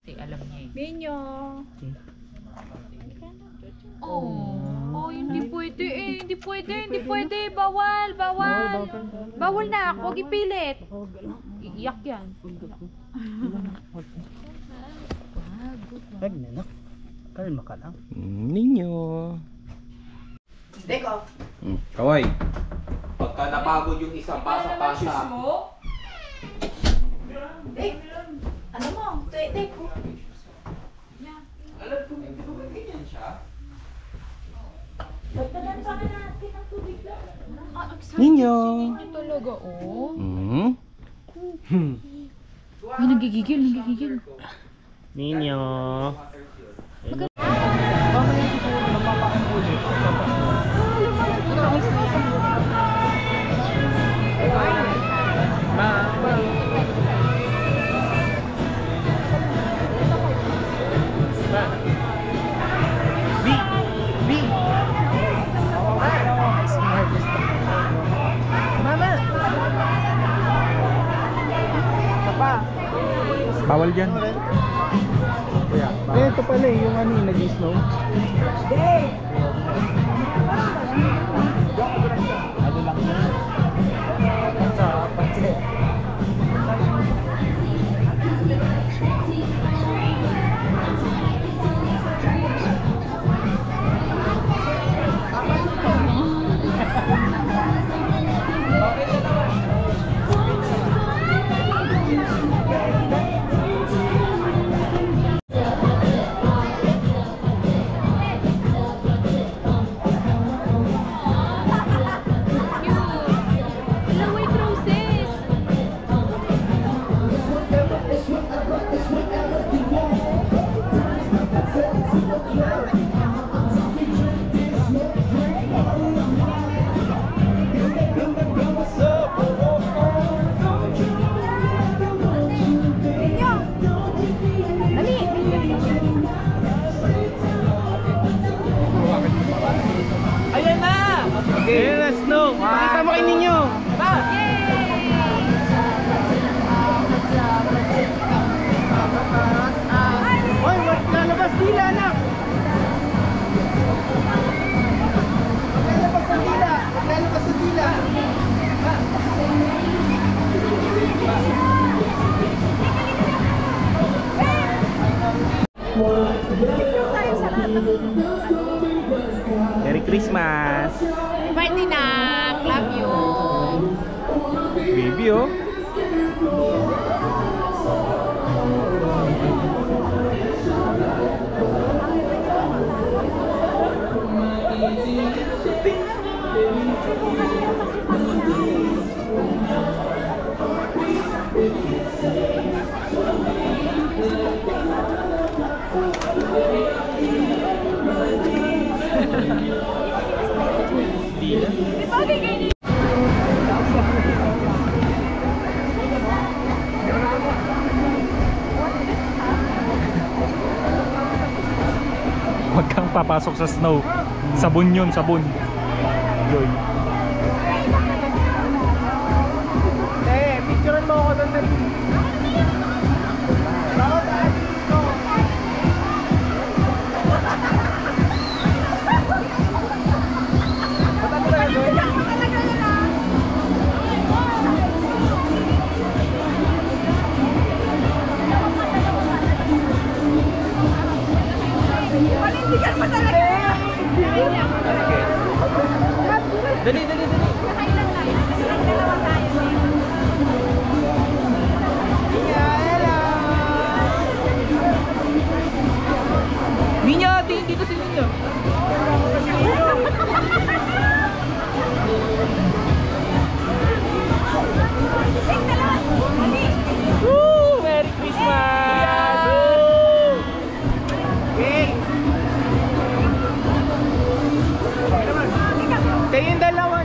Alam niya eh. Ninyo. Oh, hindi pwede eh. Hindi pwede. Bawal. Bawal na. Huwag ipilit. Iiyak yan. Huwag na. Kalma ka lang. Ninyo. Deko. Kaway. Pagka napagod yung isa, pasa-pasa. Ano mo? Deko. Alam ko, hindi ko ba ganyan siya? Pagdagan pa ka natin ang tubig lang. Ninyo. Hindi talaga oh. Hmm. Ay, nagigigil. Ninyo. Bawal dyan. Ito pala eh, yung ano yung nag-snow. Ano lang yan? Sa patse. Okay, let's go. Pakita mo kay ninyo. Hoy, lalabas dila anak. Lalabas ang dila. Lalabas ang dila. Merry Christmas. Birthday na. Love you. Baby oh. Huwag kang papasok sa snow. Sabon yun, sabon. Joy. Picturean mo ako doon. Dali. Ninyo, dito si Ninyo. Woo! Merry Christmas! Kayong dalawa.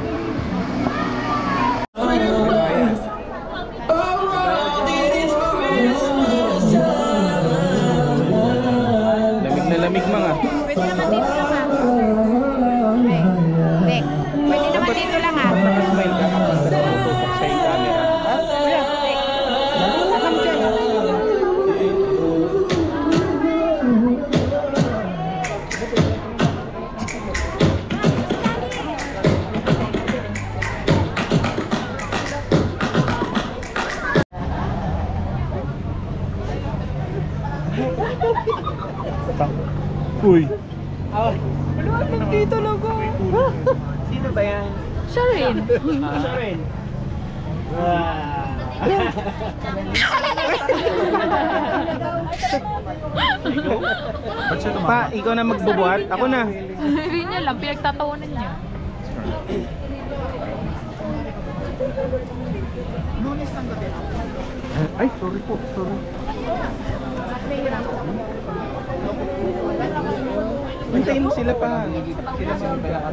Uy. Dito logo. Sino ba yan? Siya rin. Siya rin. Ba't siya Pa, ikaw na magbubuhat? Ako na. Hindi niya lang, pinagtatawanan niya. Ay, sorry po. Sorry. Hintayin mo sila pa. Sila pa.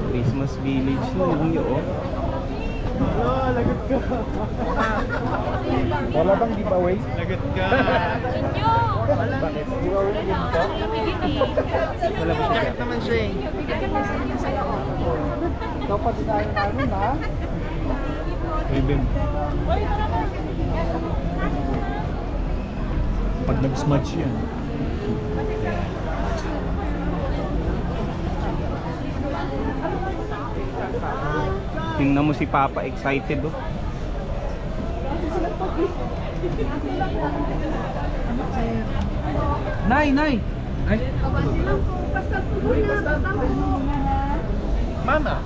Christmas village na oh. Lagot ka. Wala bang giveaway? Lagot ka. Inyo! Bakit? Giveaway dito? Wala ba siya? Jacket naman siya eh. Dapat tayo namin ha? Ribbon. Pag nag-smudge yan. Tingnan mo si Papa, excited oh. Nay, nay. Ay. Mama.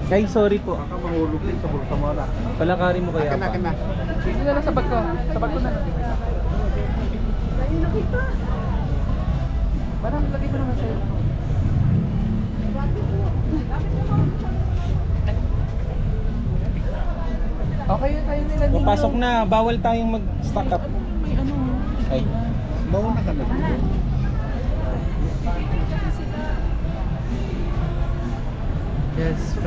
Ay, sorry po. Baka mahulog din sa bulsa mo na. Palakarin mo kaya pa. Kena. Hindi na lang sa bag ko. Sa bag ko na. Parang lagay ko naman sa'yo. Okay, tayo nila dito. Pasok na. Bawal tayong mag-stock up. May ano. Ay. Bawal na ka na dito. Yes,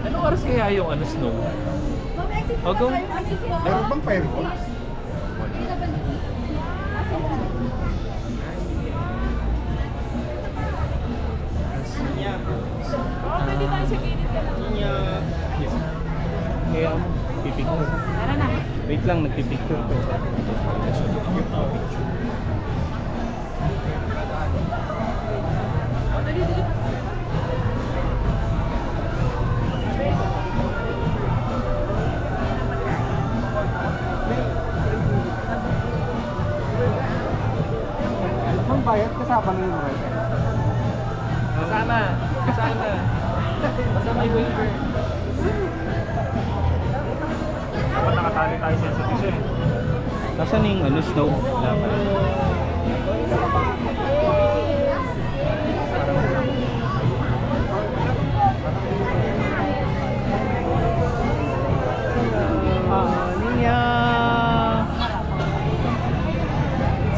anong oras kaya yung ano, snow? Ogo? Meron bang fireworks? Pwede tayo sa gilid ka lang. Kaya pipicture. Tara na. Wait lang, nagpipicture ko. Ang bayad kasama na yun, right? Kasama! Kasama! Kasama yung waiver. Dapat nakatali tayo sa citizen. Nasaan yung ano, snow? Wala pa. Ninya!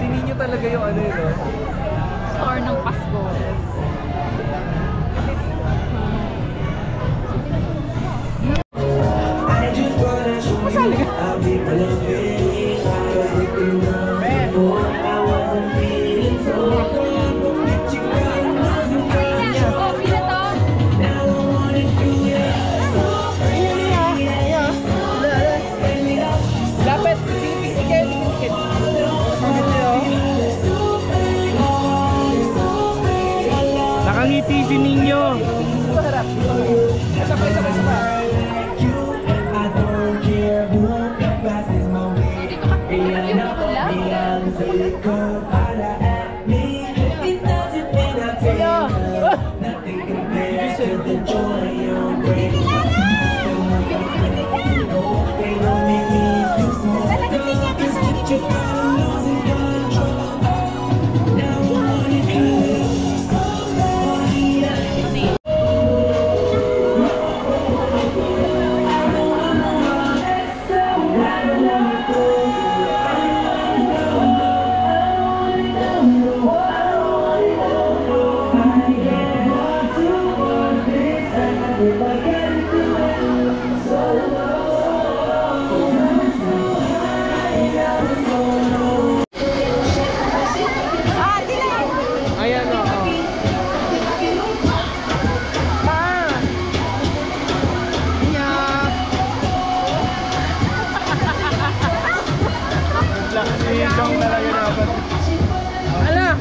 Si Ninyo talaga yung ano yun, no? Store ng Pasko. Nakangiti si Ninyo. Si Jong talaga dapat. Ala!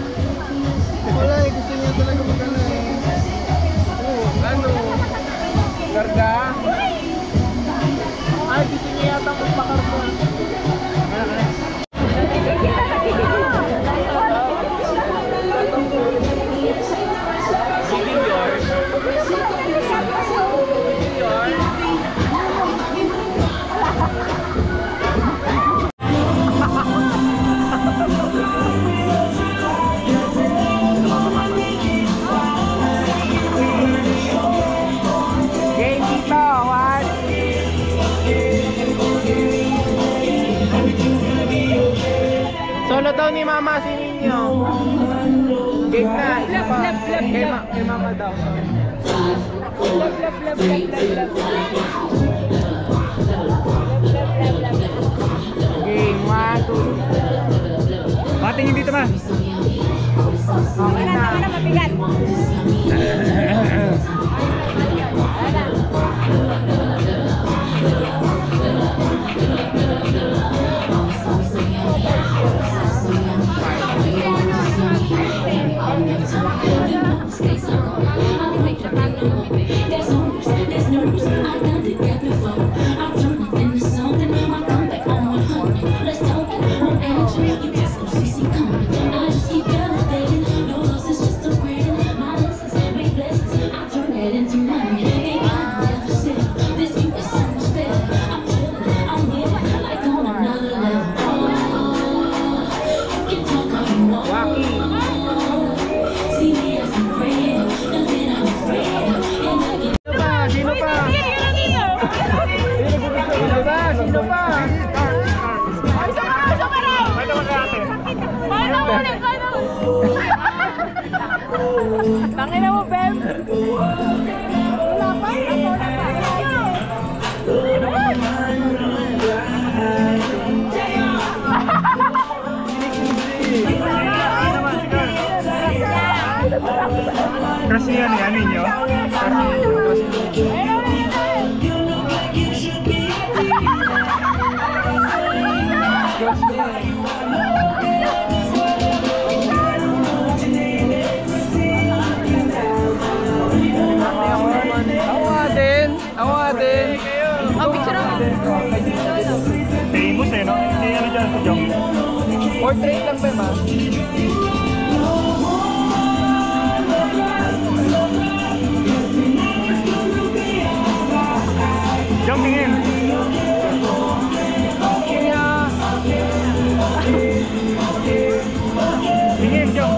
Wala eh, gusto niya talaga magana eh. Ano? Garga? Ay, gusto niya yata magpakarga. Solo daw ni Mama si Ninyo. Game na. Isa pa. Kay Mama daw. Game 1, 2. Patingin dito ma. Okay na. Mabigat. Tangin na mo, Bem! Wala pa? Ako na pa. Kasi yan yan ninyo. Awadin. Oh, picture ako. Famous eh no? Hindi ano dyan sa Jong. Portrait lang ba ma? Jong tingin. Tingin Jong.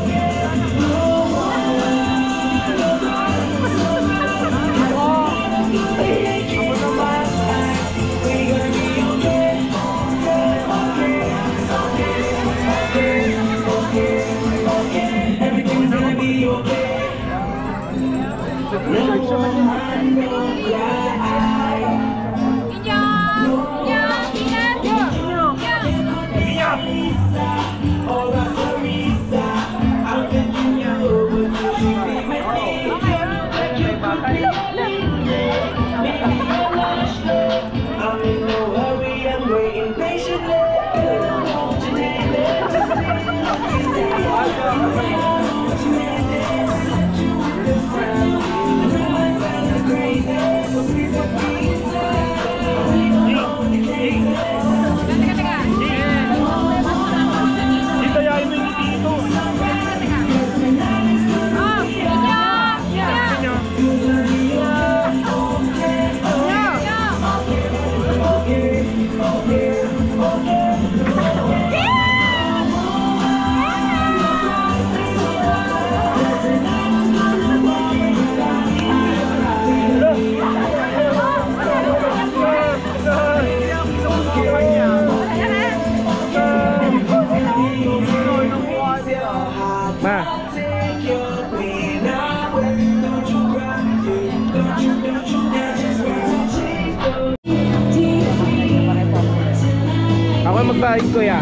Ako magbayad ko ya.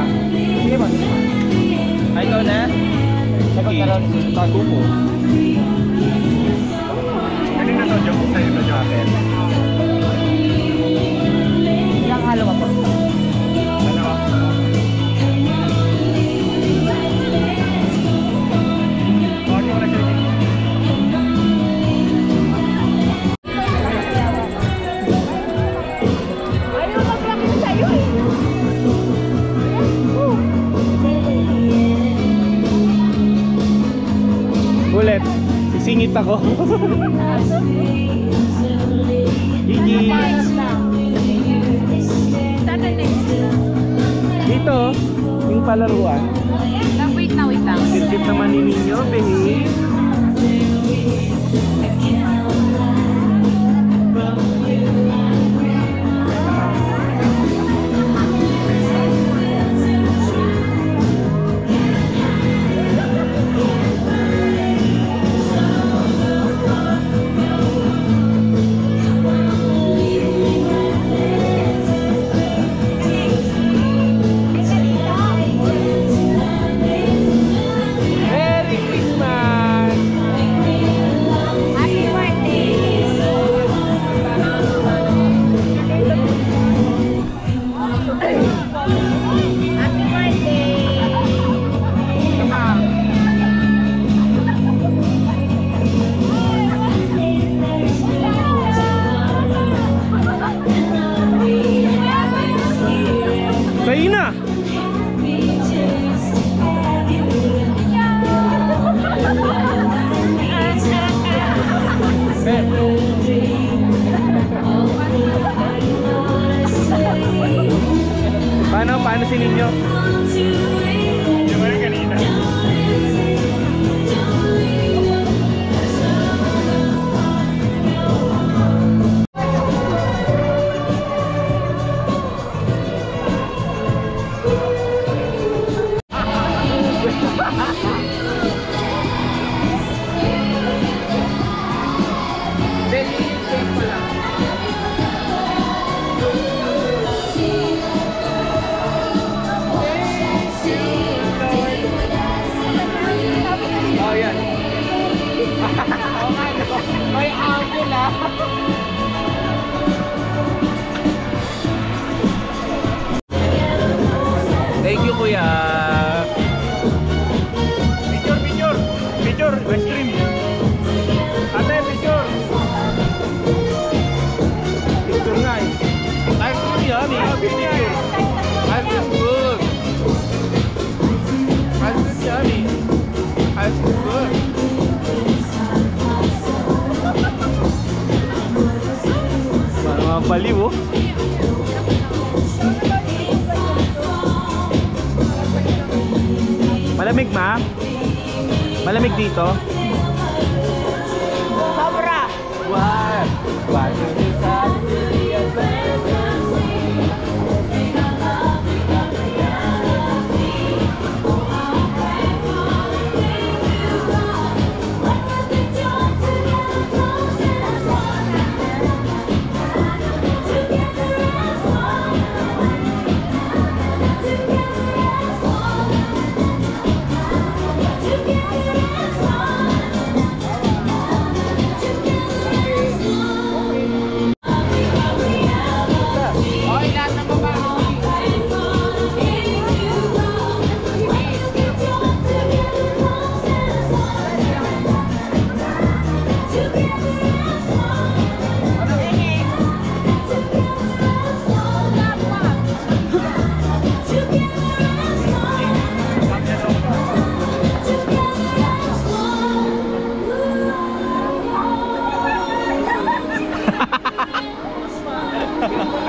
Sige ba? Ay, ikaw na? Sagot na lang sa tago mo. Galing na to Jong sa'yo na jacket. Ilang halo ka po? Ano? Nasisingit ako. Gigi. Dito, yung palaruan. Wait lang. Tip naman ni Ninyo, behave. Kain na! Paano si Ninyo? Yung ano kanina? Thank you, kuya. Picture, ice cream. Ate, picture. Picture nga eh. Ice cream yummy. Picture. Ice cream good. Ice cream yummy. Ice cream good. Mga baliw oh. Malamig ma? Malamig dito? Sobra. What? What?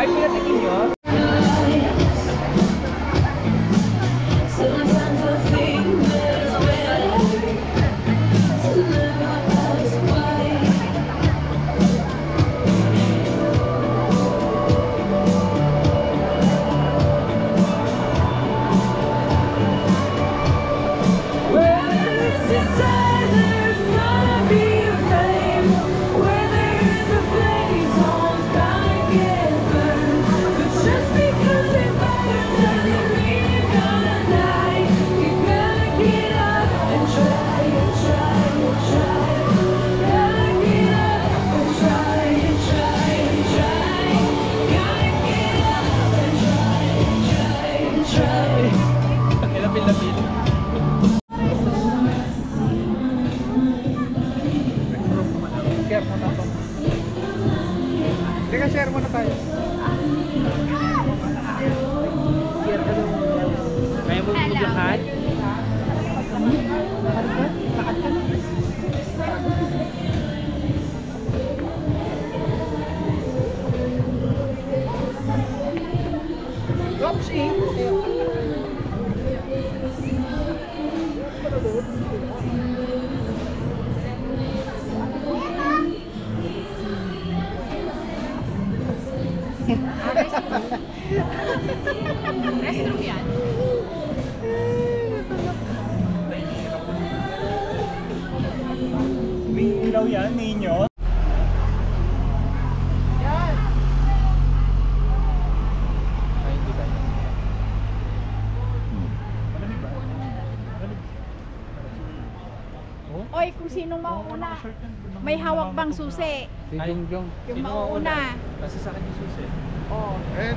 Ay, pinatikin nyo? Lapil-lapil. Share muna to. Teka, share muna tayo. Share ka doon. Kaya mo mag-lahat? daw yan, ninyo. Yan. Ay, hindi tayo. Malamig ba? Malamig. Oh? Oy, kung sinong mauuna, may hawak bang susi? Si Jongjong. Yung mauuna. Nasa sa akin yung susi. Oh. Eh,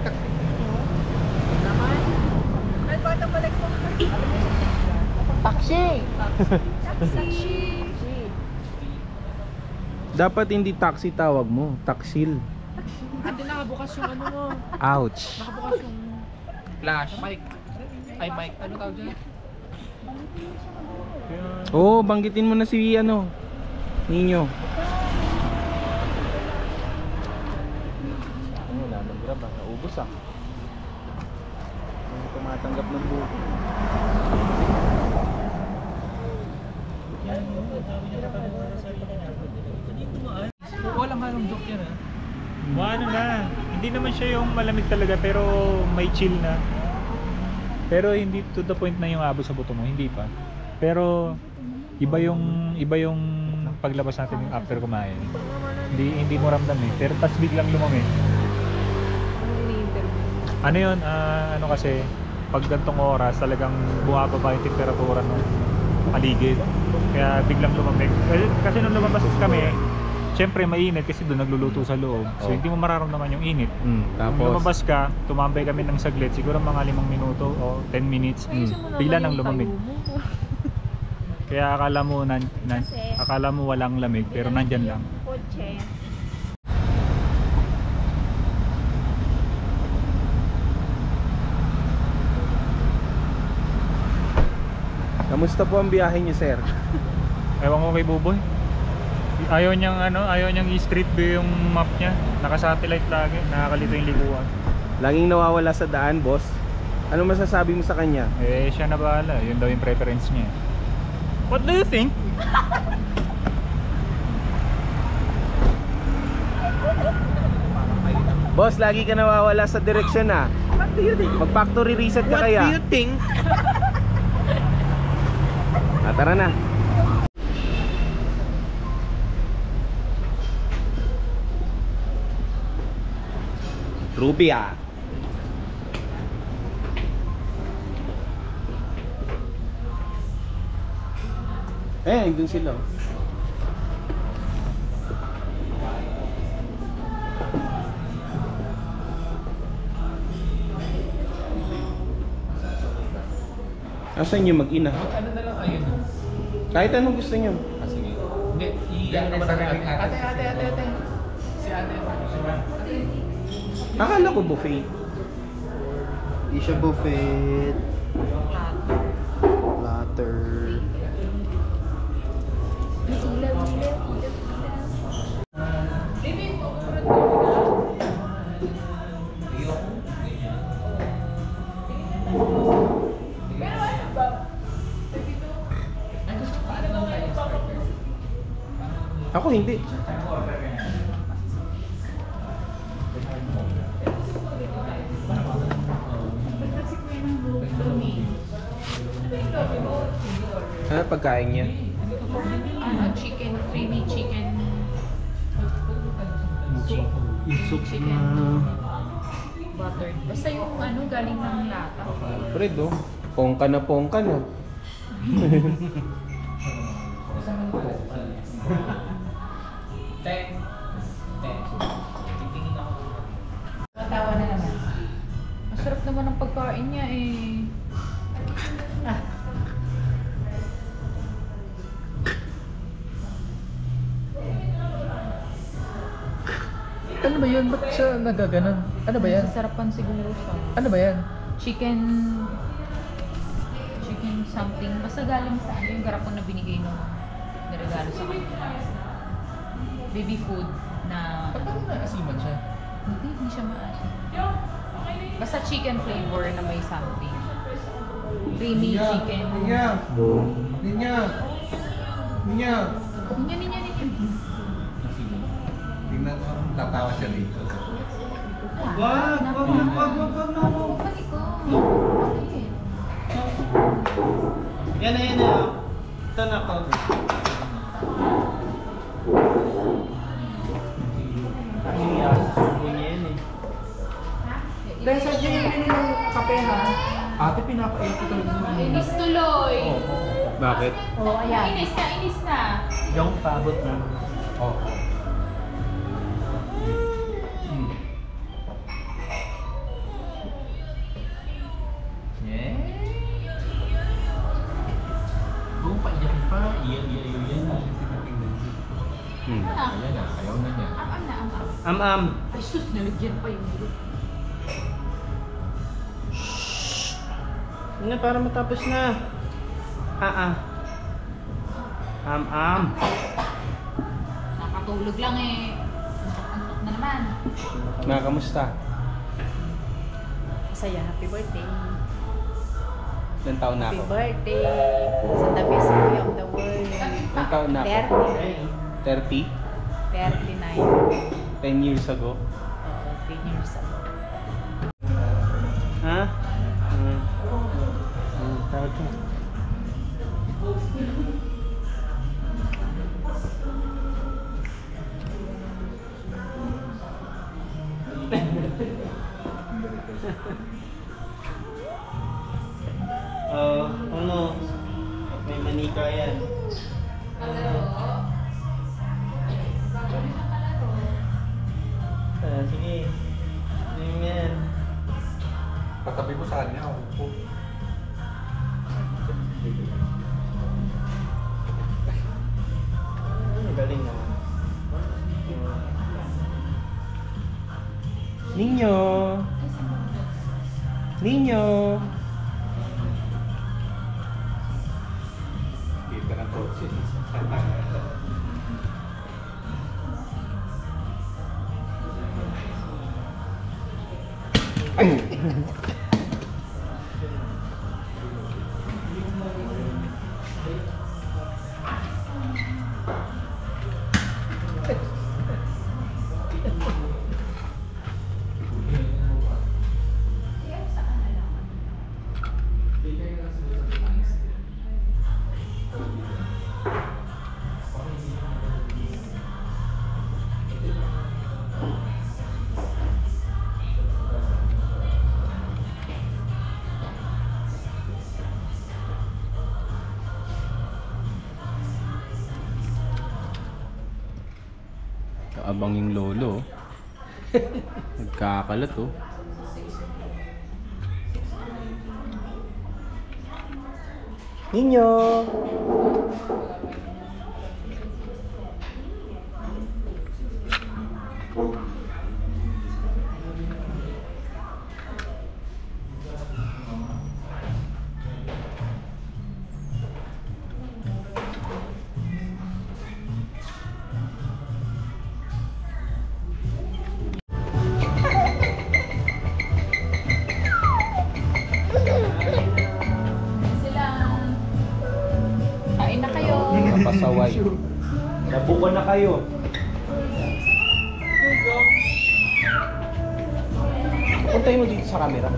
Naman. Ay, bata balik mo. Taxi! Taxi! Dapat hindi taxi tawag mo, taksil. Ate, nakabukas yung ano mo. Ouch. Nakabukas yung flash. Mic. Ay, mic. Ano tawag dyan? Oo, banggitin mo na si ano, Ninyo. Wala nang grab ah. Naubos ah. Hindi tumatanggap ng buko. Walang halong joke yan ah. Ano na, hindi naman siya yung malamig talaga pero may chill na. Pero hindi to the point na yung abot sa buto mo, hindi pa. Pero iba yung paglabas natin yung after kumain. Hindi mo ramdam eh. Pero tas biglang lumamig. Ano yun, ano kasi pag gantong oras talagang bumababa yung temperatura ng paligid. Kaya biglang lumamig. Kasi nung lumabas kami, syempre mainit kasi doon nagluluto sa loob. So hindi mo mararamdaman yung init. Nung Tapos, lumabas ka, tumambay kami ng saglit, siguro mga 5 minuto o 10 minutes. Bigla nang lumamig. Kaya akala mo walang lamig pero nandyan lang. Kotse. kamusta po ang biyahe niyo, sir? Ewan ko kay Buboy. Ayaw niyang i-street view yung map niya. Naka-satellite lagi, nakakalito yung liguan. Laging nawawala sa daan, boss. Ano masasabi mo sa kanya? Eh, siya na bahala. Yun daw yung preference niya. What do you think? Boss, lagi ka nawawala sa direksyon ah. Mag-factory reset ka kaya? What do you think? Tara na. Rupiah. Nandun sila. Asan yung mag-ina? Ano na lang ayun. Kahit anong gusto nyo. Sige. Hindi, i-ano naman ang ate. Ate. Si ate. Akala ko buffet. Hindi siya buffet. Platter. Ako hindi. Ano pagkain niya? Chicken, creamy chicken. Chicken. Buttered. Basta yung galing ng lata. Fred, oh. Pongka na pongka na. Matawa na naman. Masarap naman ang pagkain niya eh. Ano ba yun? Ba't siya nagaganon? Ano ba yan? Sarapan siguro siya. Ano ba yan? Chicken something. Basta galing sa yung garapon na binigay nung niregalo sa kanya. Baby food na Paano naasiman siya? hindi siya maasim. Basta chicken flavor na may something. Creamy chicken. Ninya. Ninya. Tingnan mo, tatawa siya dito. Wag na. Balik ko. Yan na. Ito na ko. Dahil sa dyan yung pinili ng kape ha. Ate, pinapait ko talaga sa Inis tuloy. Bakit? Oh, ayan. Inis na, inis na. Yung pabot na. Oo. Kung paiyak pa, iyan. Ayan na, ayaw na niya. Am na, am. Am-am. Ay, sus, nalagyan pa yung ulo. Ano, para matapos na. Am-am. Nakatulog lang eh. Antok na naman. Kamusta? Masaya. Happy birthday. Ilang taon na Happy ako? birthday. Sa the best boy of the world. Ilang taon na ako? 30? 39. 10 years ago? Oo, 10 years ago. Ha? Tawag ko. Ano? May manika yan. Sige. Ano yan? Patabi mo sa kanya, upo. Galing na. Ninyo! Ninyo! Kita ng kotse. Kaabang yung lolo. Nagkakalat oh. Ninyo! Kain na kayo. Pasaway. Nabuko na kayo. Puntay mo dito sa camera.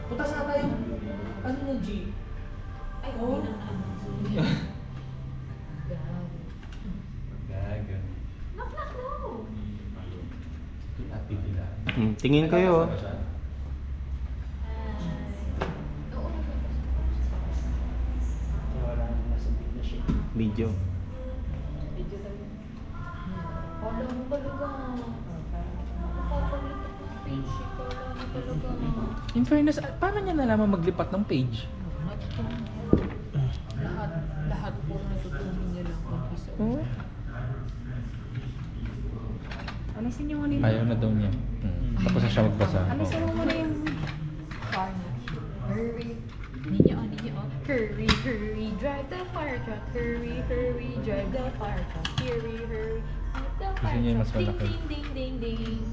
Punta sana tayo. Ano na, G? Ay, hindi na Gaga. Knock, knock, no. Happy nila. Tingin kayo. Video. Alam mo talaga. Nakakapalitan ng page. Alam mo talaga. In fairness, paano niya nalaman maglipat ng page? Lahat po natutunan niya lang mag-isa. Alisin niyo muna yung... Ayaw na daw niya. Tapos na siya magbasa. Alisin mo muna yung... Hurry. Ninyo, ninyo. Hurry, hurry, drive the fire truck. Hurry, hurry, drive the fire truck. Hurry, hurry, drive the Gusto fire niya yung truck. mas malaki. Ding, ding, ding, ding, ding.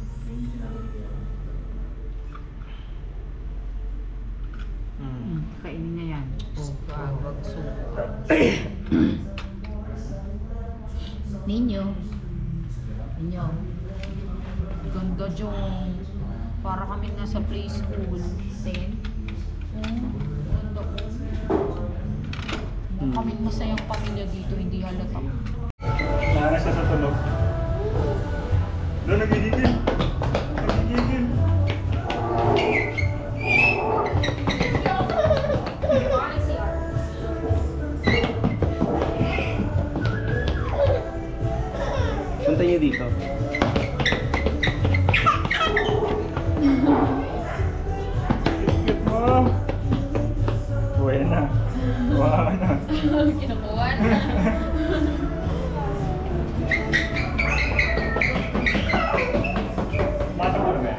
Kainin niya yan. Wag soup. Ninyo. Ganda yung para kami nasa play school. Then, ganda ko. Kami masayang pamilya dito, hindi halata. Nara siya sa tulog. Doon nagigigil. Nagigigil. Punta niyo dito. Cute mo. Buena. Wow na. Kinukuha na. Mata mo ba?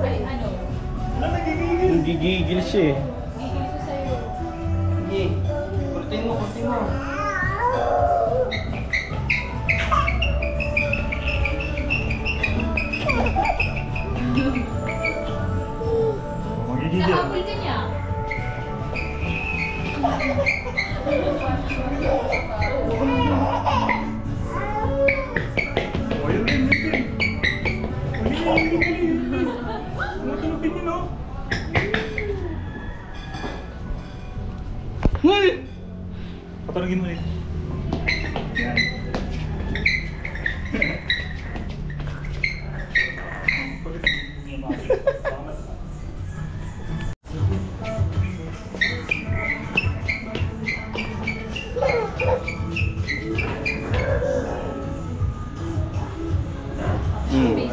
Ay, ano? Nagigigil. Gigigil siya eh. Gigil ko sa'yo. Sige. Kurtin mo. Magigigil. Nahabol ka niya. O, yun. Matulupin yun, no? Patulogin mo ulit. Yan.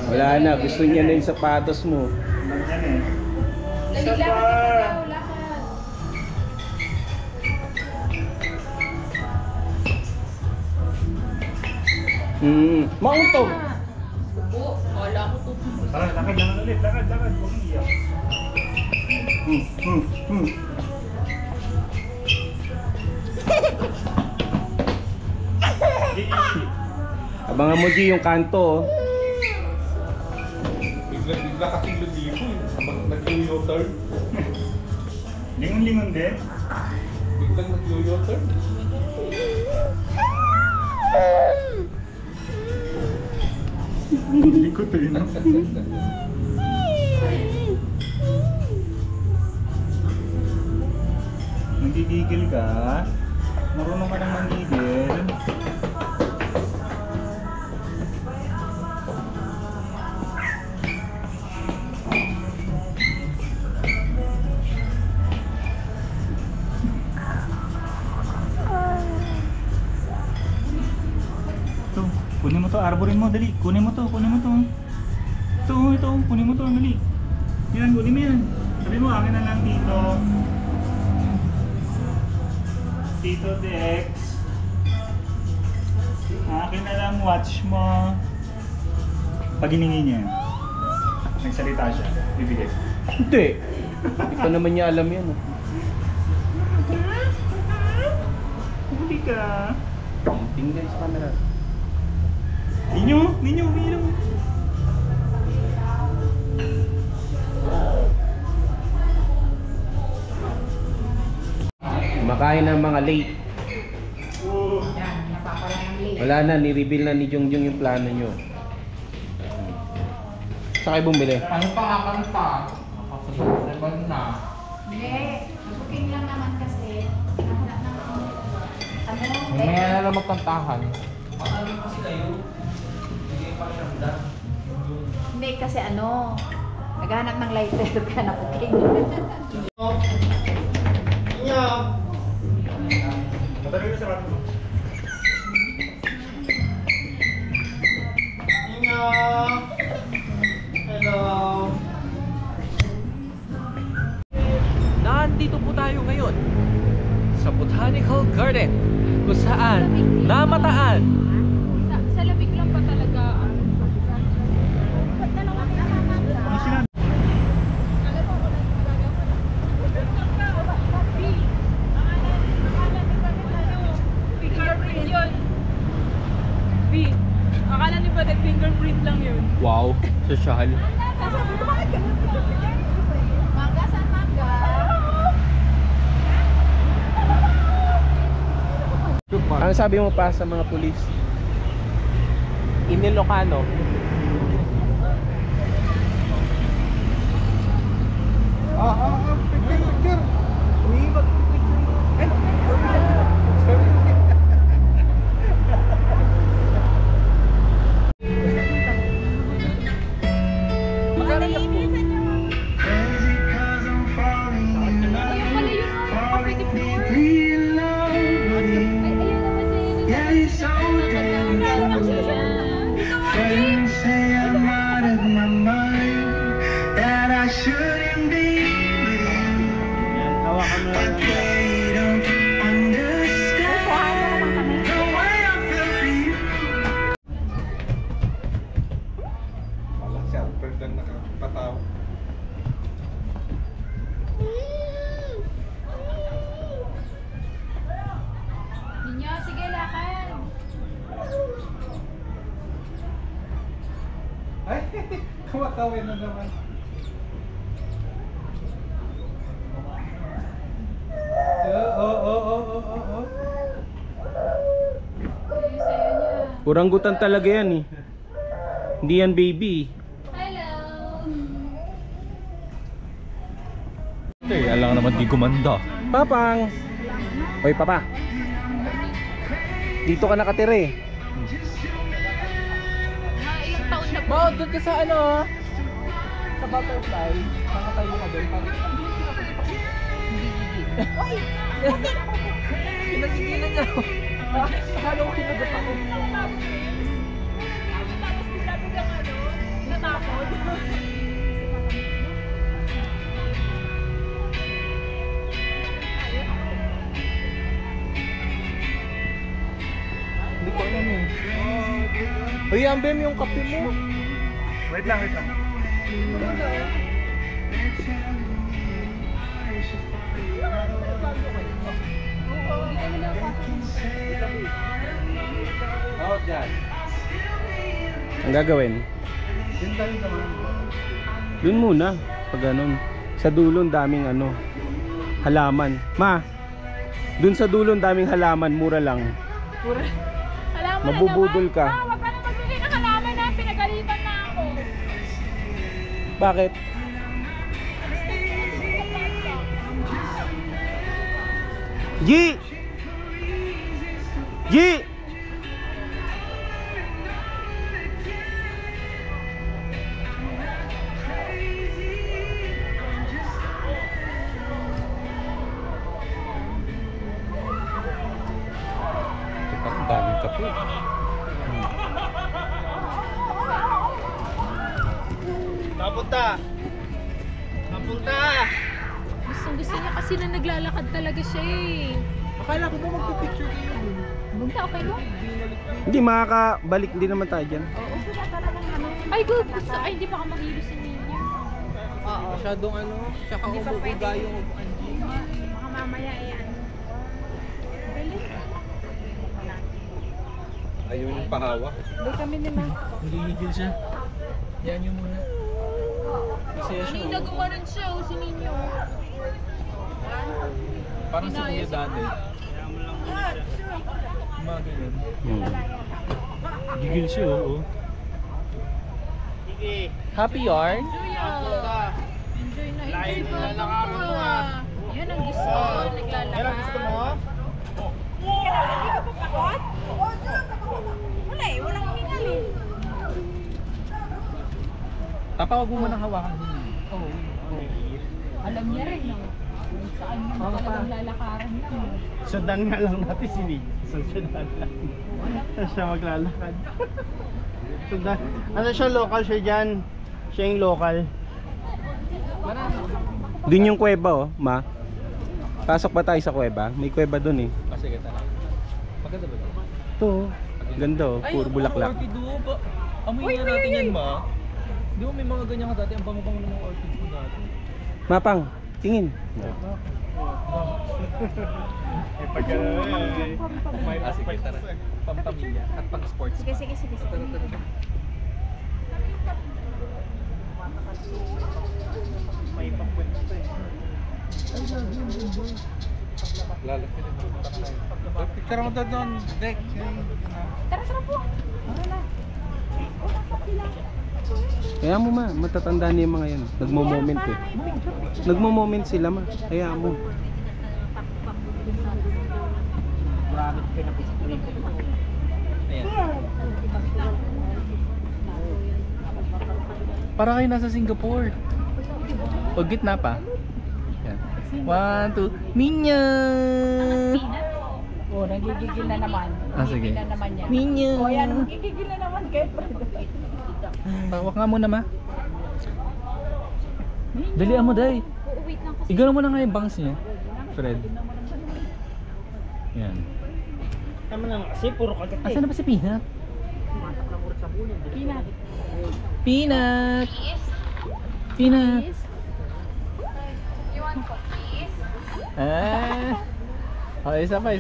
Wala na, gusto niya na yung sapatos mo. Yan eh. Dali lang, ikaw lahat. Mauntog! Oo, wala ko to. Tara, lakad lang ulit. Lakad. Huwag mong iyak. Abangan mo G yung kanto. Bigla kasing lumipo eh. Nag-yo-turn. Lingon-lingon din. Biglang nag-yo-turn. Likot eh, no? Nanggigigil ka? Marunong ka nang manggigil? Ito, kunin mo to, arborin mo, dali. Kunin mo to. Ito, kunin mo to, dali. Yan, kunin mo yan. Sabi mo, akin na lang dito. Tito Dex. Akin na lang, watch mo. Pag hiningi niya, nagsalita siya, bibigay. Hindi. Hindi pa naman niya alam yan. Huli ka. Tingnan sa camera. Ninyo, umiinom. Kumakain ng mga late. Yan, napapala ng late. Wala na, ni-reveal na ni Jongjong yung plano nyo. Saan kayo bumili? Ano pa kakanta? Nakapagod na. Hindi. Booking lang naman kasi. Nahanap ng ano? Mamaya na lang magkantahan. Hindi kasi ano. Naghahanap ng lighter ka na booking. Matagay na sa rato mo. Nandito po tayo ngayon sa Botanical Garden kung saan namataan Sa labig lang pa talaga. Ba't na naman nakahanap ka? Ano sinabi? Fingerprint yun. B, akala ni ba fingerprint lang yun? wow, social. Mangga, saan mangga? Ano sabi mo pa sa mga pulis? In Ilocano. Picture. Umiibag picture. Ayun pala yung coffee the floor. Ay, ayun naman Hawakan mo lang. Wala siya, pero lang nakapataw. Ninyo, sige, lakad. Ay, kumakawin na naman. Oh. Ayun sa'yo niya. Oranggutan talaga yan eh. Hindi yan baby. Hello. Alang naman di gumanda. Papang! Hoy, papa. Dito ka nakatira eh. Mga ilang taon na po. Bao, doon ka sa ano? Sa butterfly. Nakatayo ka doon. Pinagigilan niya ako. Akala ko kinagot ako. Hindi ko alam eh. Uy, Ambem, yung kape mo. Wait lang. Oh, dyan. Ang gagawin? Yun tayo naman. Doon muna. Pag ganun. Sa dulo, daming ano. Halaman. Ma, doon sa dulo, daming halaman. Mura lang. Halaman Mabubudol ka. Wag ka na magbili ng halaman na. Pinagalitan na ako. Bakit? G! G! Ang daming kape. Napunta! Gusto niya kasi na naglalakad talaga siya eh. Akala ko ba magpipicture kayo? Bunda, okay mo? Hindi, makakabalik din naman tayo dyan. Ay, good. Gusto. Ay, hindi pa ka maghilo si Ninyo. Masyadong ano, tsaka umuuga yung upuan. Baka mamaya eh ano. Ayun yung pahawak. Doon kami ni Ma. Nagigigil siya. Yan yung muna. Masaya siya. Kanina gumanon siya oh, si Ninyo. Parang sa kuya dati. Mga ganyan. Gigil siya, oo. Happy yarn? Enjoy ah. Enjoy na. Enjoy ko. Yan ang gusto. Naglalakad. Yan ang gusto mo? Wala eh. Walang hingal eh. Papa, wag mo munang hawakan. Oh. Alam niya rin no. Kung saan niya talagang lalakaran lang. Sundan nga lang natin si Nick. Sundan lang. Siya maglalakad. Sundan. Ano siya, local siya dyan. Siya yung local. Doon yung kuweba oh, ma. Pasok ba tayo sa kuweba? May kuweba doon eh. Ah, sige, tara. Maganda ba ito? Ito oh. Ganda oh, puro bulaklak. Orchid oh. Amoy nga natin yan, ma. Di ba may mga ganyan ka dati? Ang bango-bango ng mga orchid ko dati. Mapang, tingin. Ah, sige, tara. Pampamilya at pang-sports. Sige. Tara. May pangkwento eh. Lalaki rin. Tara mo doon, Dek. Tara po. Tara na. Kaya mo ma, matatanda na yung mga yan. Nagmo-moment eh. Nagmo-moment sila ma. Kaya mo. Marami kayo na pisiklin. Ayan. Para kayo nasa Singapore. O gitna pa. Yan. 1, 2. Ninya! Oh, nagigigil na naman. Sige. Nagigigil na naman yan. Ninya! Oh, yan. Nagigigil na naman kayo. Tawak nga muna ma. Dalian mo day. Igano mo na nga yung bangs niya. Fred. Yan. Tama na kasi, puro kagat Asan na ba si Peanut? Peanut. Peanut! Peanut! You want cookies? Oh, isa pa.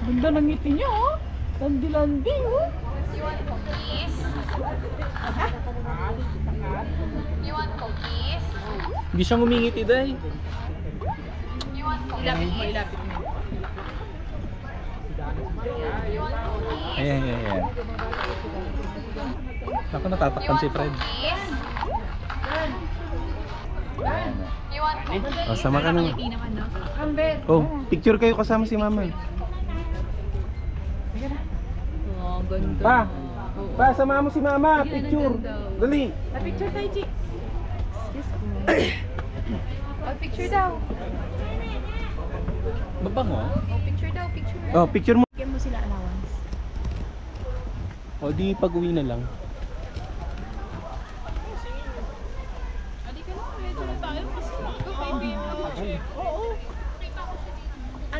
Ganda ng ngiti niyo, oh. Landi-landi, oh. You want cookies? You want cookies? Hindi siya ngumingiti day. You want cookies? Ilapit mo. You want cookies? Ayan. Ako natatakpan si Fred. Cookies? You want cookies? O, sama ka na. naman, no? Oh, picture kayo kasama si mama. Oh, ganda. Pa, sama mo si mama. Picture. Dali. Picture tayo, Chi. Oh, picture daw. Mabango? Oh, picture daw, picture. Oh, picture mo. Bigyan mo sila allowance. O, di pag-uwi na lang.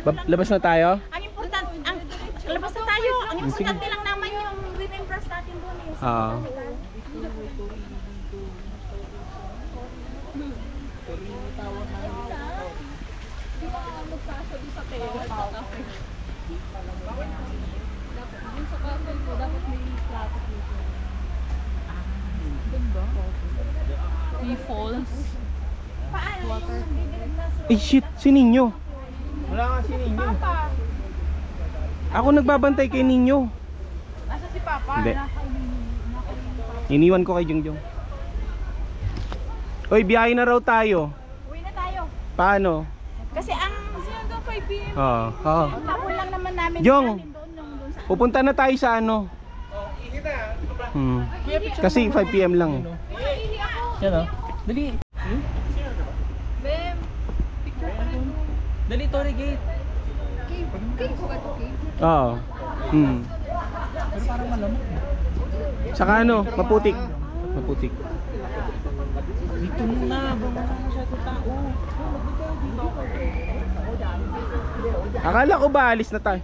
Labas na tayo? Ang importante, labas na tayo. Ang importante lang naman yung remembrance natin doon. Oo. May falls. Eh shit, si Ninyo. Wala nga si Ninyo. Ako nagbabantay kay Ninyo. Nasa si Papa? Hindi. Iniwan ko kay Jongjong. Oy, biyahe na raw tayo. Uwi na tayo. Paano? Kasi ang hanggang 5 p.m. Oo. Oo. Ang tapon lang naman namin. Jong, doon sa... pupunta na tayo sa ano? Kasi 5 PM lang. Yan o. Dali. Bem, picture pa rin. Dali, Tory Gate. Cave ko ba ito, cave? Oo. Pero parang malamok. Saka ano, maputik. Maputik. Dito na, baka masyado tao. Akala ko ba alis na tayo?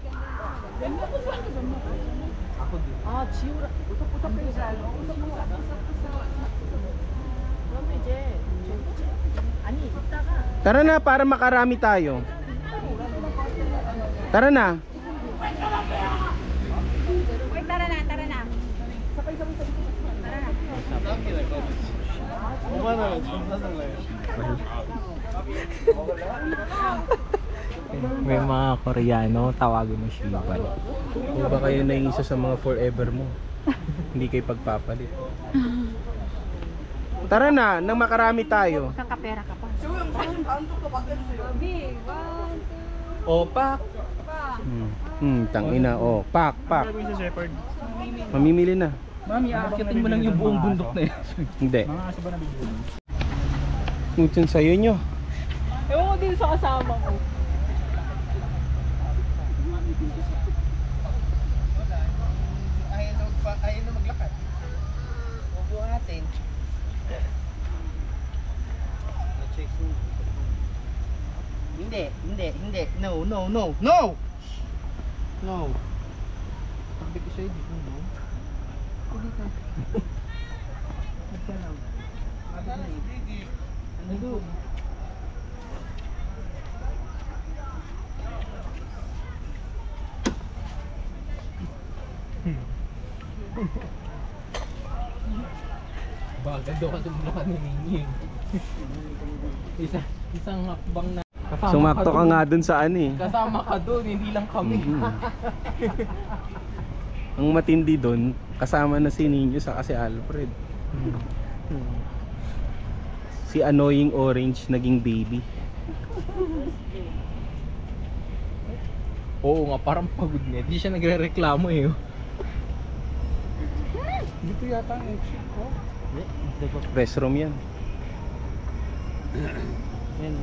Tara na para makarami tayo. Tara na. Uy, tara na, tara na. Tara na. May mga Koreano, tawagin mo Shiban. O ba kayo na yung isa sa mga forever mo? Hindi kayo pagpapalit. Tara na, nang makarami tayo. Kakapera ka pa. Opak. Tangina. Oh, pak. Gagawin sa Shepherd. Mamimili na. Mami, aakyatin mo lang yung buong bundok na yan. Hindi. Mga aso ba na bigyan? Nutun sa'yo nyo. Ewan ko din sa kasama ko. Ayaw na maglakad. Upo natin. Hindi. No. No! Sabi ko sa'yo, dito no. Dito. Ano doon? Bagad daw ka tumulakan ni Ningning. Isang hakbang na. Sumakto ka nga dun sa ano eh. Kasama ka doon, hindi lang kami. Ang matindi dun, kasama na si Ninyo sa si Alfred. Si Annoying Orange naging baby. Oo nga, parang pagod niya. Hindi siya nagre-reklamo eh. Dito yata ang exit ko. Restroom yan. Yan.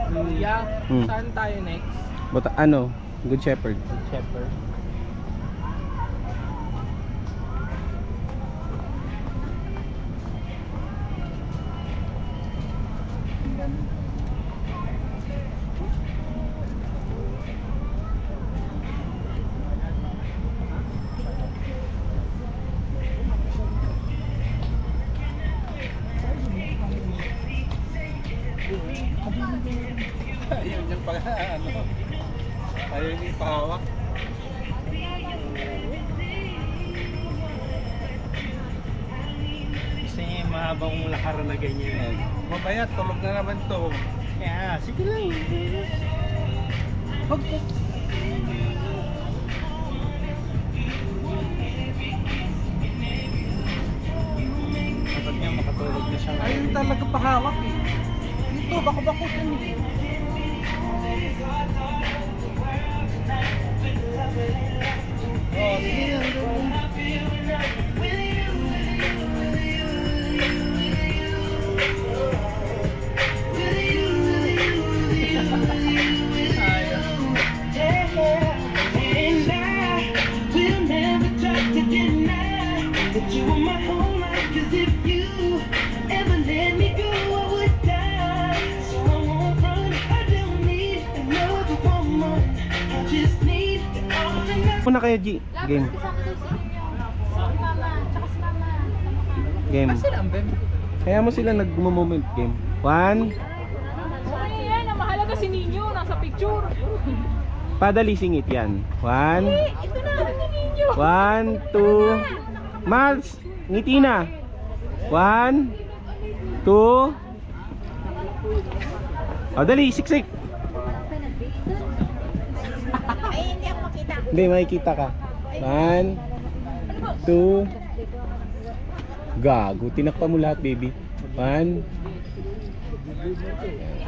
Kuya, Hmm. saan tayo next? But ano, Good Shepherd. Shepherd. Ayaw niyang pa, ano, ayaw niyang pahawak. Gusto niya yung mahabang lakaran na ganyan. Mabayat, tulog na naman to. Kaya, sige lang. Dapat niya makatulog na siya. Ayaw niya talaga pahawak eh. Dito, bako-bako din eh. Oh, sige lang. Muna kayo G. Game. Game. Kaya mo sila nag-moment game. 1. Okay yan, ang mahalaga si Ninyo, nasa picture. Padali singit yan. 1. Ito na, si Ninyo. 1, 2. Miles, ngiti na. 1, 2. O dali, siksik. Ay, hindi ako makita. Hindi, makikita ka. 1, 2. Gago, tinakpa mo lahat, baby. 1.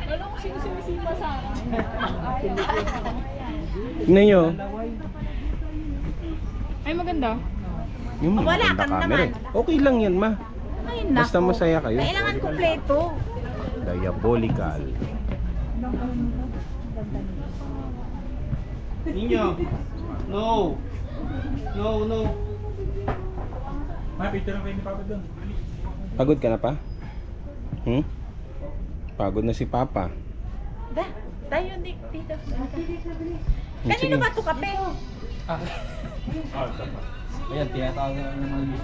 Alam ko sino sumisipa sa akin. Tingnan nyo. Ay, maganda. Yung Wala maganda kang camera naman. eh. Okay lang yan, ma. Ay, Basta nako. masaya kayo. Kailangan kompleto. Diabolical. Ninyo. No. No, no. Ma, picture lang kayo ni Papa doon. Pagod ka na pa? Pagod na si Papa. Tayo dito. Kanino ba ito kape? Ayan, tinatawag na ng mga